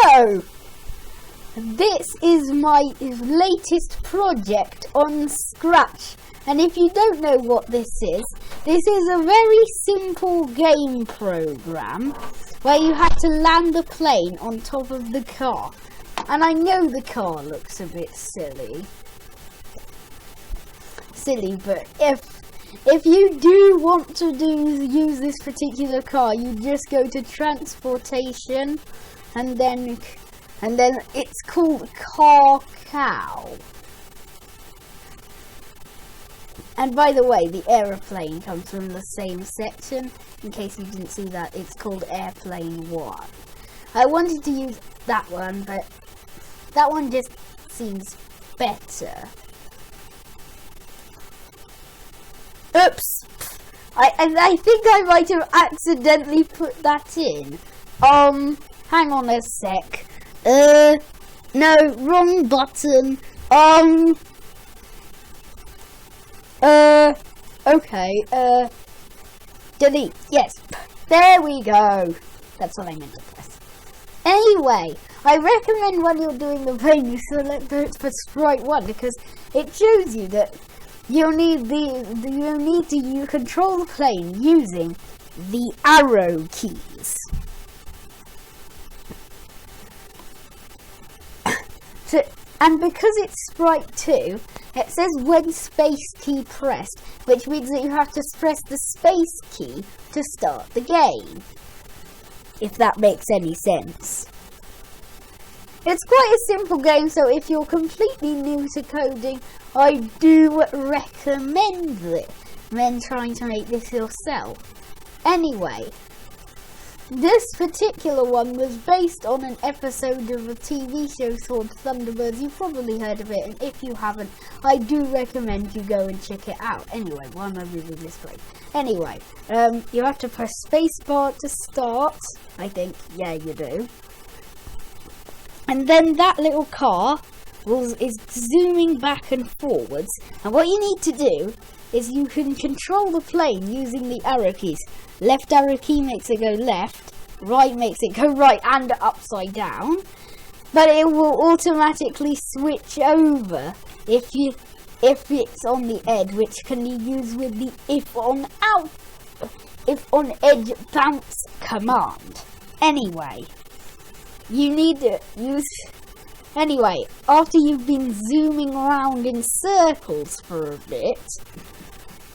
So, this is my latest project on Scratch. And if you don't know what this is a very simple game program where you have to land a plane on top of the car. And I know the car looks a bit silly, but if you do want to use this particular car, you just go to transportation, and then it's called Car Cow. And by the way, the aeroplane comes from the same section. In case you didn't see that, it's called Airplane 1. I wanted to use that one, but that one just seems better. Oops! I think I might have accidentally put that in. Hang on a sec. No, wrong button. Okay, delete. Yes, there we go. That's what I meant to press. Anyway, I recommend when you're doing the plane, you select for sprite 1 because it shows you that you control the plane using the arrow keys. And because it's sprite 2, it says when space key pressed, which means that you have to press the space key to start the game. If that makes any sense. It's quite a simple game, so if you're completely new to coding, I do recommend it when trying to make this yourself. Anyway, this particular one was based on an episode of a TV show called Thunderbirds. You've probably heard of it, and if you haven't, I do recommend you go and check it out. Anyway, why am I moving this way? Anyway, you have to press spacebar to start, I think. Yeah, you do. And then that little car is zooming back and forwards, and what you need to do is you can control the plane using the arrow keys. Left arrow key makes it go left, right makes it go right and upside down, but it will automatically switch over if it's on the edge, which can be used with the if on edge bounce command. Anyway, you need to use... Anyway, after you've been zooming around in circles for a bit,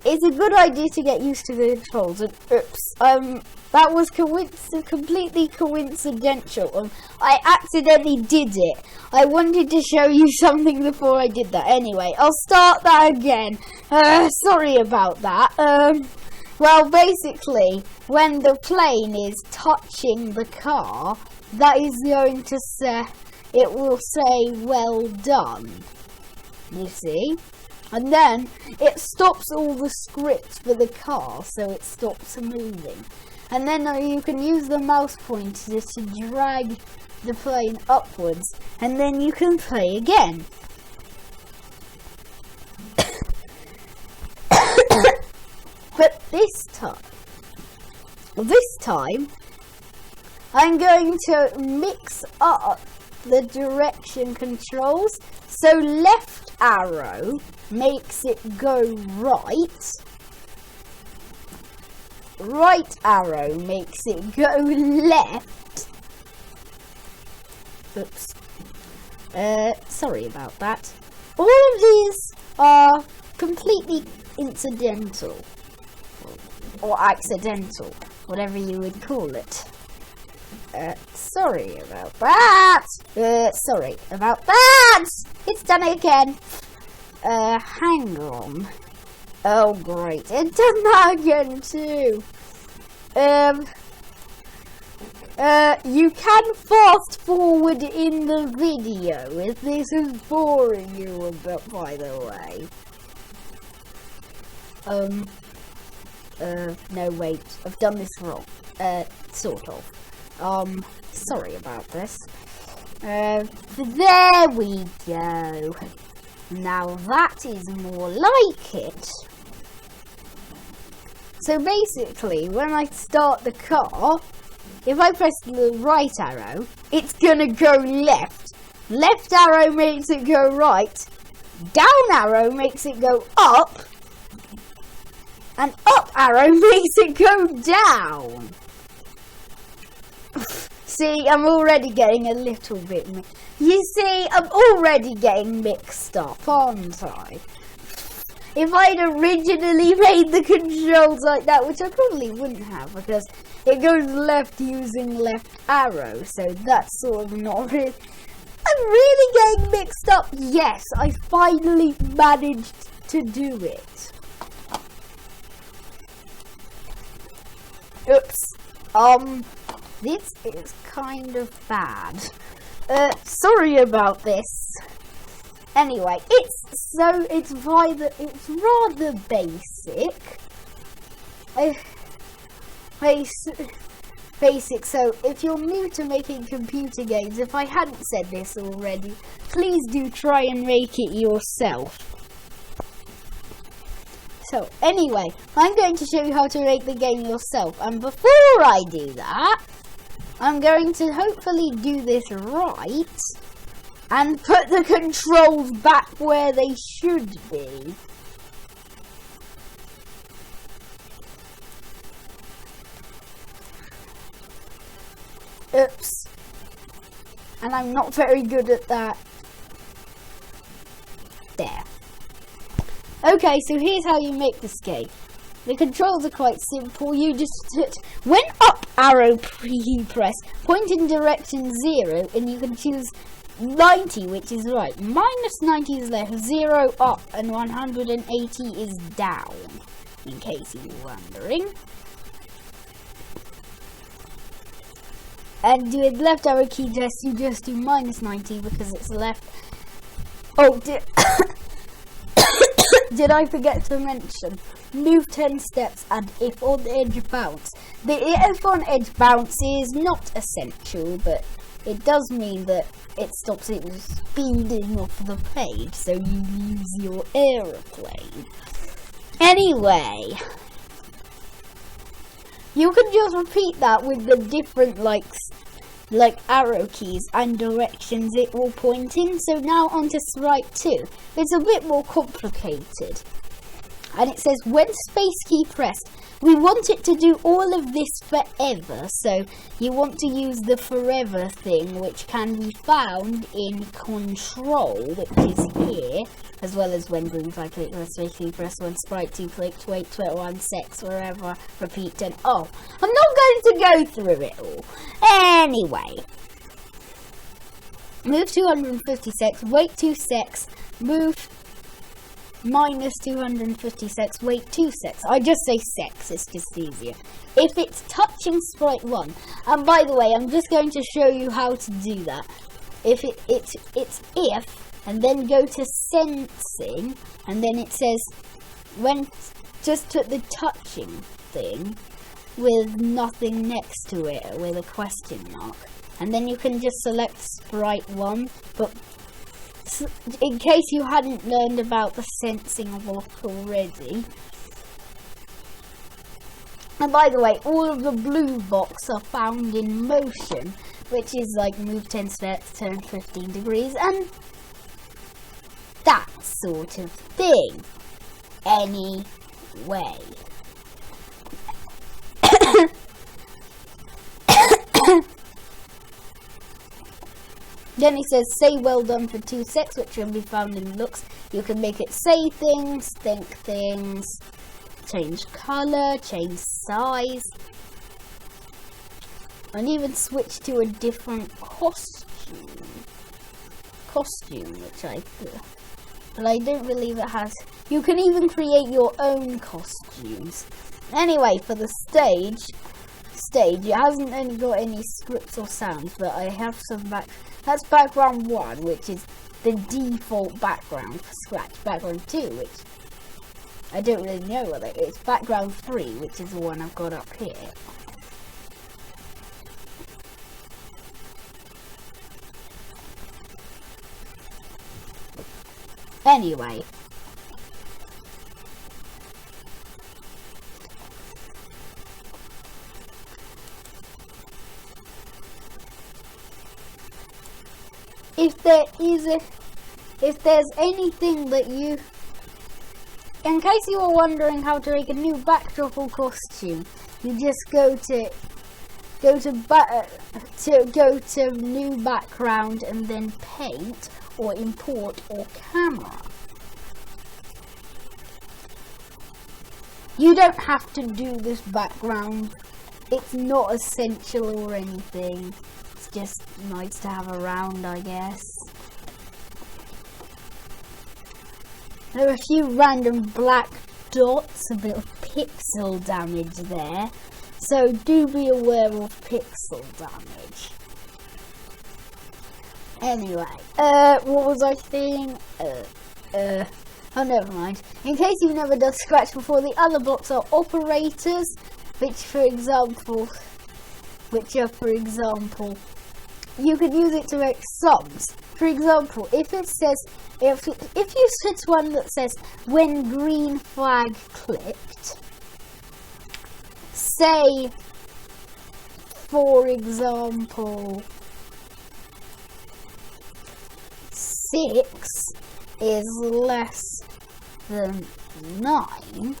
it's a good idea to get used to the controls. And oops, that was completely coincidental. I accidentally did it. I wanted to show you something before I did that. Anyway, I'll start that again. Sorry about that. Well, basically, when the plane is touching the car, that is going to say, it will say, well done. You see? And then it stops all the scripts for the car, so it stops moving. And then you can use the mouse pointer to drag the plane upwards, and then you can play again. But this time, I'm going to mix up the direction controls. So left arrow makes it go right. Right arrow makes it go left. Oops. Sorry about that. All of these are completely incidental. Or accidental. Whatever you would call it. Sorry about that. Sorry about that. It's done again. Hang on. Oh, great. It done that again, too. You can fast forward in the video if this is boring you a bit, by the way. No, wait. I've done this wrong. Sort of. Sorry about this. There we go. Now that is more like it. So basically, when I start the car, if I press the right arrow, it's gonna go left. Left arrow makes it go right. Down arrow makes it go up. And up arrow makes it go down. See, I'm already getting a little bit mixed. You see, I'm already getting mixed up, aren't I? If I'd originally made the controls like that, which I probably wouldn't have, because it goes left using left arrow, so that's sort of not really... I'm really getting mixed up. Yes, I finally managed to do it. Oops. This is kind of bad. Sorry about this. Anyway, it's rather basic. Basic, so if you're new to making computer games, if I hadn't said this already, please do try and make it yourself. So anyway, I'm going to show you how to make the game yourself, and before I do that, I'm going to hopefully do this right and put the controls back where they should be. Oops. And I'm not very good at that. There. Okay, so here's how you make this game. The controls are quite simple. You just when up arrow you press, point in direction 0, and you can choose 90, which is right. Minus 90 is left, 0 up, and 180 is down, in case you were wondering. And with left arrow key press, you just do minus 90 because it's left. Oh, did I forget to mention? Move 10 steps and if on edge bounce. The if on edge bounce is not essential, but it does mean that it stops it speeding off the page, so you use your aeroplane. Anyway, you can just repeat that with the different like arrow keys and directions it will point in. So now onto sprite 2. It's a bit more complicated. And it says when space key pressed, we want it to do all of this forever. So you want to use the forever thing, which can be found in control, which is here, as well as when green flag click, space key press, when sprite 2 clicked, wait 21 secs, forever, repeat 10. Oh, I'm not going to go through it all. Anyway, move 250 secs, wait 2 secs, move minus 250 secs, wait 2 secs. I just say secs, it's just easier. If it's touching sprite 1, and by the way, I'm just going to show you how to do that. If it's if, and then go to sensing, and then it says when just put the touching thing with nothing next to it, with a question mark, and then you can just select sprite 1, but in case you hadn't learned about the sensing of off already. And by the way, all of the blue blocks are found in motion, which is like move 10 steps, turn 15 degrees, and that sort of thing. Anyway. Then it says say well done for 2 secs, which can be found in looks. You can make it say things, think things, change colour, change size, and even switch to a different costume, which but I don't believe it has. You can even create your own costumes. Anyway, for the stage, it hasn't only got any scripts or sounds, but I have some that's background 1, which is the default background for Scratch. Background 2, which I don't really know what it is. Background 3, which is the one I've got up here. Anyway. if there's anything that you, in case you were wondering how to make a new backdrop or costume, you just go to new background and then paint or import or camera. You don't have to do this background. It's not essential or anything. It's just nice to have around, I guess. There are a few random black dots, a bit of pixel damage there. So do be aware of pixel damage. Anyway, what was I saying? Oh, never mind. In case you've never done Scratch before, the other blocks are operators, which are, for example, you could use it to make sums. For example, if it says, if you switch one that says, when green flag clicked, say, for example, 6 is less than 9,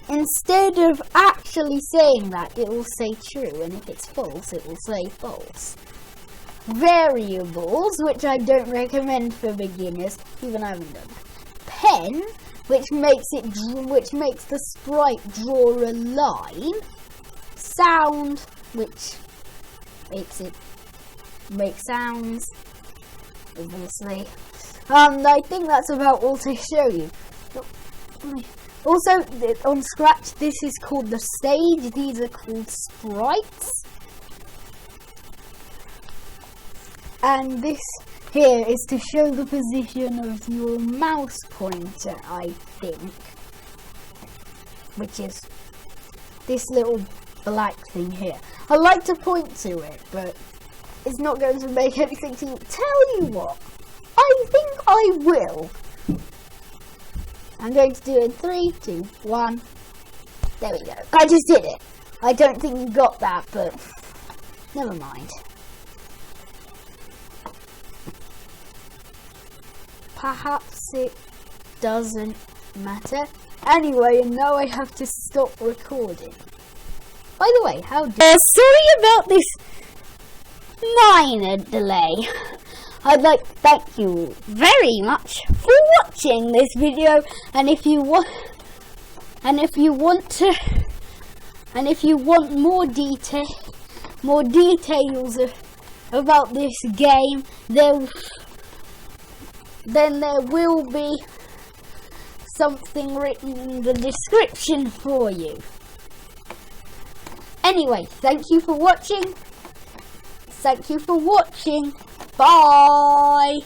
instead of actually saying that, it will say true, and if it's false, it will say false. Variables, which I don't recommend for beginners, even I haven't done. Pen, which makes the sprite draw a line. Sound, which makes sounds, obviously. I think that's about all to show you. Also, on Scratch, this is called the stage. These are called sprites. And this here is to show the position of your mouse pointer, I think. Which is this little black thing here. I like to point to it, but it's not going to make anything to you. Tell you what, I think I will. I'm going to do it in 3, 2, 1. There we go. I just did it. I don't think you got that, but never mind. Perhaps it doesn't matter. Anyway, and now I have to stop recording. By the way, how sorry about this minor delay. I'd like to thank you very much for watching this video, and if you want more details about this game, then there will be something written in the description for you. Anyway, thank you for watching. Bye!